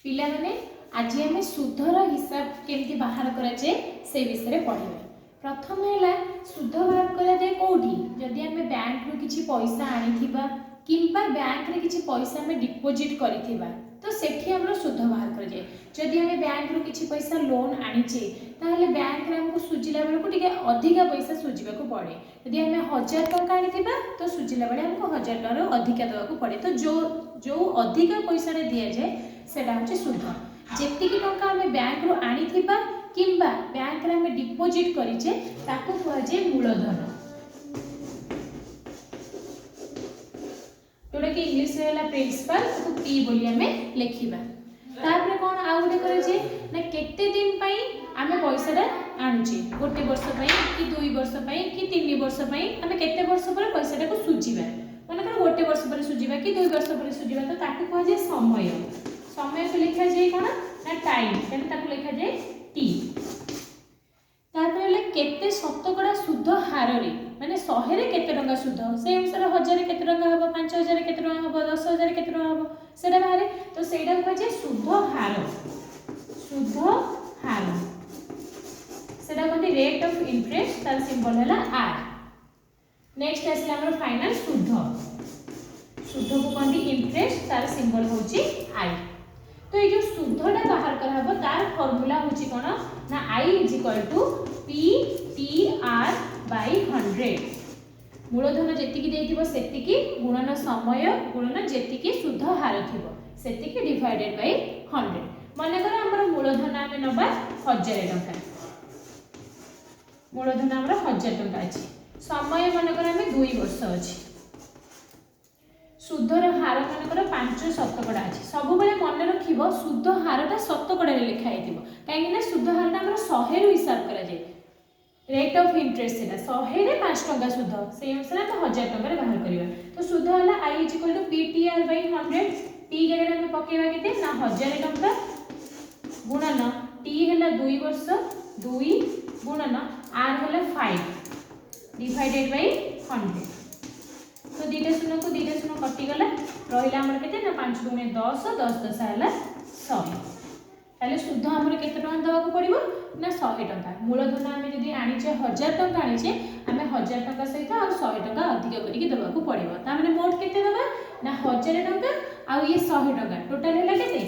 पिला माने आज आम सुधर हिसाब केमती बाहर कराए से विषय पढ़े। प्रथम है सुध बाहर कराए कौटी जदि आम बैंक रु किछि पैसा आनिथिबा किंबा बैंक रे किछि पैसा आम डिपोजिट करिथिबा तो सेठी हमरो सुध बाहर कराए। जदि आम बैंक रु किछि पैसा लोन आनिचे ताहले बैंक रे हमको सुजिला बेलको टिके अधिका पैसा सुजिबा को पड़े। यदि आम 1000 टंका आनिथिबा तो सुजिला बेले हमको 1000 टंका अधिका देवा को पड़े। तो जो अधिका पैसा रे दिया जाए सेटा होचे सुध। जेतिकी टंका आम बैंक रु आनिथिबा किंबा बैंक रे आम डिपोजिट करिचे ताको कहजे मूलधन, जोटा कि इंग्लिश रे हला प्रिंसिपल को पी बोली आम लेखिबा। तापर कोन आ गुटे करे ना केते दिन पई आम पैसाटा आनुचे, गोटे वर्ष पई कि 2 वर्ष पई कि 3 वर्ष पई आम केते वर्ष पर पैसाटा को सुजिबा। माने कोन गोटे वर्ष पर सुजिबा कि 2 वर्ष पर सुजिबा तो ताको कहजे समय। समय को लिखा जाए कोन ना टाइम, तेन ताको लिखा जाए टी। तापर ले केते शतकड़ा सुध हार रे माने 100 रे केते टंका सुध से अनुसार 1000 रे केते टंका हबो, 5000 रे केते टंका हबो, 10000 रे केते टंका हबो सेटा बाहरे। तो सेटा कहै छै सुध हार। सुध हार सेटा कहते रेट ऑफ इंटरेस्ट, तार सिंबल हैला आर। नेक्स्ट आसला हमर फाइनल सुध। सुध को कहते इंटरेस्ट, तार सिंबल होची आई। तो ये जो सुधटा बाहर करा हबो तार फार्मूला होची कोन ना I is equal to P T R by 100। मूलधन जेतिकी देथिबो सेतिकी गुणन समय गुणन जेतिकी सुध हार थिबो सेतिकी डिवाइडेड बाय 100। माने कर हमर मूलधन आमे नबा 1000 टंका। मूलधन हमर 1000 टंका अछि। समय माने कर आमे 2 वर्ष अछि। सुधर हार मानकर 5 शतकड़ा अछि। सब बेले मन रखिबो सुध हारटा शतकड़ा रे लिखा हेतिबो काहे ना सुध हारटा हमर 100 रो हिसाब करा जाय। रेट ऑफ इंटरेस्ट सेटा 100 रे 5 टंका सुध से अनुसार हम 1000 टंका रे बाहर करिवा। तो सुध हला i = ptr / 100। p जगह हम पकेवा केते ना 1000 टंका गुणन t हला 2 वर्ष 2 गुणन r हला 5 डिवाइडेड बाय 100। तो दीटा शून्य को दीटा शून्य कटि गला रहिला हमर केते ना 5 × 10 10 10 हला 100। ताले सुध हमर केते टंका दवा को पड़िबो ना 100 टंका। मूलधन आमे जदी आनिचे 1000 टंका आनिचे आमे 1000 टंका सहित और 100 टंका अधिक करिके दवा को पड़िबो। ता माने मोट केते दबा ना 1000 टंका आ ये 100 टंका टोटल हैला केते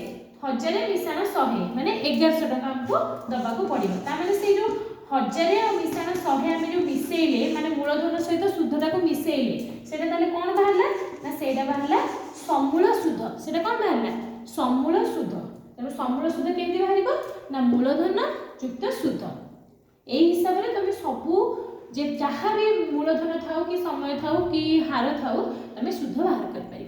1000 मिसाण 100 माने 1100 टंका हमको दवा को पड़िबो। ता माने से जो 1000 और मिसाण 100 आमे जो मिसेइले माने मूलधन सहित सुधटा को मिसेइले सेटा ताले कोन बाहरला ना सेटा बाहरला समूल सुध। सेटा कोन बाहरला समूल सुध। तब समूल सुध केमती बाहरिबो ना मूलधन युक्त सुध। एई हिसाब रे तमे सबु जे जहां भी मूलधन थाउ कि समय थाउ कि हार थाउ तमे सुध बाहर कर पारि।